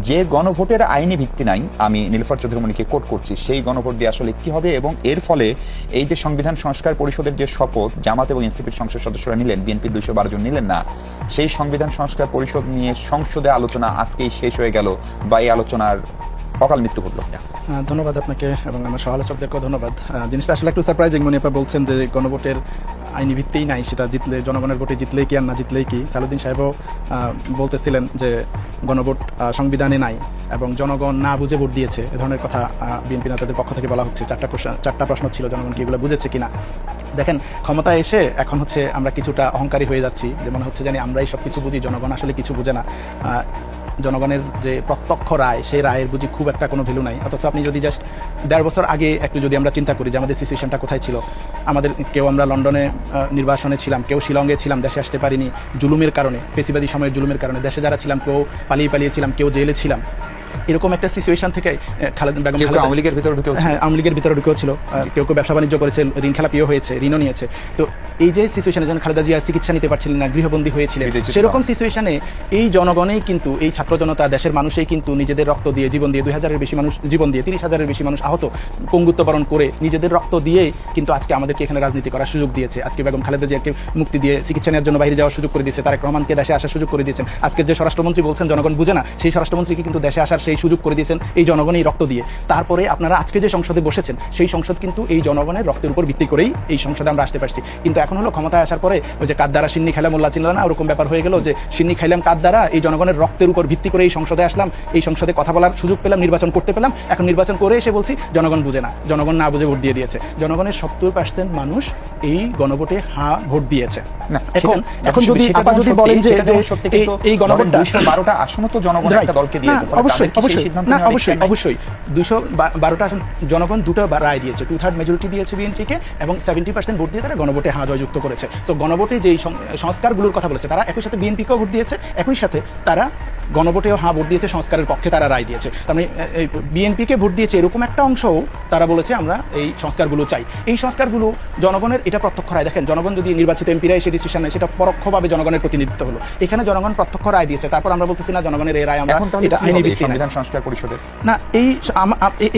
যে গণভোটের আইনি ভিত্তি নাই, আমি নীলুফার চৌধুরীমণিকে কোট করছি, সেই গণভোট দিয়ে আসলে কি হবে এবং এর ফলে এই যে সংবিধান সংস্কার পরিষদের যে শপথ জামাত এবং এনসিপির সংসদ সদস্যরা নিলেন, বিএনপির 212 জন নিলেন না, সেই সংবিধান সংস্কার পরিষদ নিয়ে সংসদে আলোচনা আজকেই শেষ হয়ে গেল বা এই আলোচনার অকাল মৃত্যু ঘটল। ধন্যবাদ আপনাকে এবং আমার সহ-আলোচকদেরকেও ধন্যবাদ। জিনিসটা আসলে একটু সারপ্রাইজিং। মনিপা বলছেন যে গণভোটের আইনি ভিত্তিই নাই, সেটা জিতলে জনগণের ভোটে জিতলেই কি আর না জিতলেই কি। সালাউদ্দিন সাহেবও বলতেছিলেন যে গণভোট সংবিধানে নাই এবং জনগণ না বুঝে ভোট দিয়েছে, এ ধরনের কথা বিএনপি নেতাদের পক্ষ থেকে বলা হচ্ছে। চারটা প্রশ্ন ছিল, জনগণ কি এগুলো বুঝেছে কিনা। দেখেন, ক্ষমতায় এসে এখন হচ্ছে আমরা কিছুটা অহংকারী হয়ে যাচ্ছি, যে মনে হচ্ছে জানি আমরাই সব কিছু বুঝি, জনগণ আসলে কিছু বুঝে না। জনগণের যে প্রত্যক্ষ রায়, সেই রায়ের বুঝি খুব একটা কোনো ভ্যালু নাই। অথচ আপনি যদি জাস্ট 1.5 বছর আগে একটু যদি আমরা চিন্তা করি যে আমাদের সিচুয়েশনটা কোথায় ছিল, আমাদের কেউ আমরা লন্ডনে নির্বাসনে ছিলাম, কেউ শিলংয়ে ছিলাম, দেশে আসতে পারিনি জুলুমের কারণে, ফেসিবাদী সময়ের জুলুমের কারণে। দেশে যারা ছিলাম কেউ পালিয়েছিলাম, কেউ জেলে ছিলাম। এরকম একটা সিচুয়েশন থেকে খালেদা বেগম আওয়ামী লীগের ভিতরে ঢুকেও ছিল, কেউ ব্যবসা বাণিজ্য করেছে, ঋণ খেলাপিও হয়েছে, ঋণও নিয়েছে। তো এই যে সিচুয়েশনে যখন খালেদা জিয়া চিকিৎসা নিতে পারছিলেন না, গৃহবন্দী হয়েছিলেন, সেরকম সিচুয়েশনে এই জনগণেই কিন্তু, এই ছাত্র জনতা, দেশের মানুষই কিন্তু নিজেদের রক্ত দিয়ে, জীবন দিয়ে, 2000-এর বেশি মানুষ জীবন দিয়ে, 30,000-এর বেশি মানুষ আহত, পঙ্গুত্ব বরণ করে নিজেদের রক্ত দিয়ে কিন্তু আজকে আমাদেরকে এখানে রাজনীতি করার সুযোগ দিয়েছে। আজকে বেগম খালেদা জিয়াকে মুক্তি দিয়ে চিকিৎসা নেওয়ার জন্য বাইরে যাওয়ার সুযোগ করে দিয়েছে, তারেক রহমানকে দেশে আসার সুযোগ করে দিয়েছেন। আজকের যে স্বরাষ্ট্রমন্ত্রী বলছেন জনগণ বুঝে না, সেই স্বরাষ্ট্রমন্ত্রীকে কিন্তু দেশে আসার সেই সুযোগ করে দিয়েছেন এই জনগণই রক্ত দিয়ে। তারপরে আপনারা আজকে যে সংসদে বসেছেন, সেই সংসদ কিন্তু এই জনগণের রক্তের উপর ভিত্তি করেই এই সংসদে আমরা আসতে পারছি। কিন্তু এখন হলো ক্ষমতায় আসার পরে ওই যে কাদ দ্বারা সিন্নি খাইলাম মোল্লা চিনল না, ওরকম ব্যাপার হয়ে গেল যে সিন্নি খাইলাম কাদ দ্বারা, এই জনগণের রক্তের উপর ভিত্তি করে এই সংসদে আসলাম, এই সংসদে কথা বলার সুযোগ পেলাম, নির্বাচন করতে পেলাম। এখন নির্বাচন করে এসে বলছি জনগণ বুঝে না, জনগণ না বুঝে ভোট দিয়ে দিয়েছে। জনগণের 70% মানুষ এই গণভোটে ভোট দিয়েছে। এখন যদি বলেন যে এই গণভোটটা 212টা আসন তো জনগণ একটা দলকে দিয়েছে, অবশ্যই 212টা আসন জনগণ দুটো রায় দিয়েছে, 2/3 মেজরিটি দিয়েছে বিএনপিকে এবং 70% ভোট দিয়ে তারা গণভোটে জয়যুক্ত করেছে। তো গণভোটে যেই সংস্কারগুলোর কথা বলেছে, তারা একই সাথে বিএনপিকেও ভোট দিয়েছে, একই সাথে তারা গণভোটেও ভোট দিয়েছে, সংস্কারের পক্ষে তারা রায় দিয়েছে। তার বিএনপিকে ভোট দিয়েছে এরকম একটা অংশও তারা বলেছে আমরা এই সংস্কারগুলো চাই। এই সংস্কারগুলো জনগণের এটা প্রত্যক্ষ রায়। দেখেন, জনগণ যদি নির্বাচিত এমপিরা এসে ডিসিশন নেয়, সেটা পরোক্ষভাবে জনগণের প্রতিনিধিত্ব হলো। এখানে জনগণ প্রত্যক্ষ রায় দিয়েছে, তারপর আমরা বলতেছি না জনগণের এই রায় আমরা এটা আইনি ভিত্তি সংবিধান সংস্কার পরিষদের না।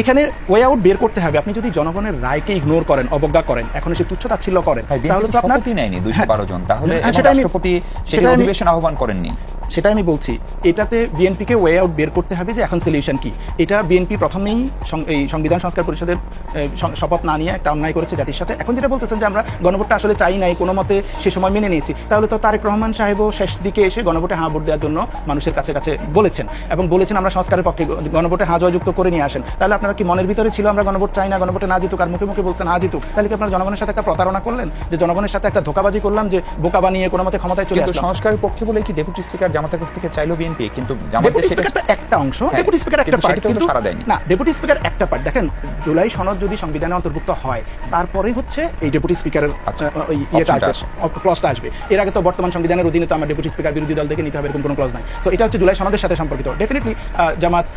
এখানে ওয়ে আউট বের করতে হবে। আপনি যদি জনগণের রায়কে ইগনোর করেন, অবজ্ঞা করেন, এখন সে তুচ্ছ-তাচ্ছিল্য করেন, তাহলে তো আপনার নেয়নি 212 জন, তাহলে রাষ্ট্রপতি সেটা অধিবেশন আহ্বান করেননি। সেটা আমি বলছি, এটাতে বিএনপিকে ওয়ে আউট বের করতে হবে যে এখন সলিউশন কি। এটা বিএনপি প্রথমেই এই সংবিধান সংস্কার পরিষদের শপথ না নিয়ে একটা অন্যায় করেছে জাতির সাথে। এখন যেটা বলতেছেন যে আমরা গণভোটটা আসলে চাই নাই, কোনো মতে সে সময় মেনে নিয়েছি, তাহলে তো তারেক রহমান সাহেবও শেষ দিকে এসে গণভোটে ভোট দেওয়ার জন্য মানুষের কাছে বলেছেন এবং বলেছেন আমরা সংস্কারের পক্ষে, গণভোটে জয়যুক্ত করে নিয়ে আসেন। তাহলে আপনারা কি মনের ভিতরে ছিল আমরা গণভোট চাই না, গণভোটে না জিতুক, আর মুখে মুখে বলছেন জিতুক? তাহলে কি আপনারা জনগণের সাথে একটা প্রতারণা করলেন, যে জনগণের সাথে একটা ধোকাবাজি করলাম, যে বোকা বানিয়ে কোনো মতে ক্ষমতায় চলে আসলাম? সংস্কারের পক্ষে বলে কি ডেপুটি স্পিকার জামাতের কাছ থেকে চাইলো বিএনপি? কিন্তু ডেপুটি স্পিকার তো একটা অংশ, ডেপুটি স্পিকার একটা পার্ট, কিন্তু না, ডেপুটি স্পিকার একটা পার্ট। দেখেন, জুলাই সনদ যদি সংবিধানে অন্তর্ভুক্ত হয়, তারপরেই হচ্ছে এই ডেপুটি স্পিকারের ক্লজটা আসবে। এর আগে তো বর্তমান সংবিধানের অধীনে তো আমার ডেপুটি স্পিকার বিরোধী দল থেকে নিতে হবে এরকম কোনো ক্লজ নাই। তো এটা হচ্ছে জুলাই সনদের সাথে সম্পর্কিত। ডেফিনেটলি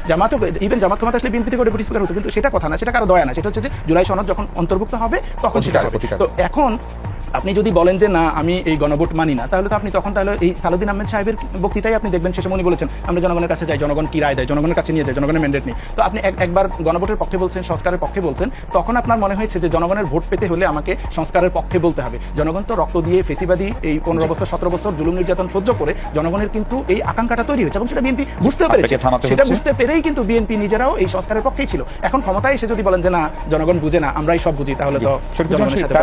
জামাতও ইভেন জামাত ক্ষমতা আসলে বিএনপি থেকে ডেপুটি স্পিকার হতো, কিন্তু সেটা কথা না, সেটা কারো দয়া না। সেটা হচ্ছে যে জুলাই সনদ যখন অন্তর্ভুক্ত হবে তখন সেটা হবে। তো এখন আপনি যদি বলেন যে না আমি এই গণভোট মানি না, তাহলে তো আপনি তখন তাহলে এই সালাউদ্দিন আহমেদ সাহেবের বক্তৃতায় আপনি দেখবেন শেষে উনি বলেছেন আমরা জনগণের কাছে যাই, জনগণ কি রায় দেয় জনগণের কাছে নিয়ে যায়, জনগণের ম্যান্ডেট নেই। তো আপনি একবার গণভোটের পক্ষে বলছেন, সংস্কারের পক্ষে বলছেন, তখন আপনার মনে হয়েছে যে জনগণের ভোট পেতে হলে আমাকে সংস্কারের পক্ষে বলতে হবে। জনগণ তো রক্ত দিয়ে ফেসিবাদী এই 15 বছর 17 বছর জুলুম নির্যাতন সহ্য করে জনগণের কিন্তু এই আকাঙ্ক্ষাটা তৈরি হয়েছে এবং সেটা বিএনপি বুঝতে পেরেছে। সেটা বুঝতে পেরেই কিন্তু বিএনপি নিজেরাও এই সংস্কারের পক্ষেই ছিল। এখন ক্ষমতায় এসে যদি বলেন যে না জনগণ বুঝে না, আমরাই সব বুঝি, তাহলে তো জনগণের সাথে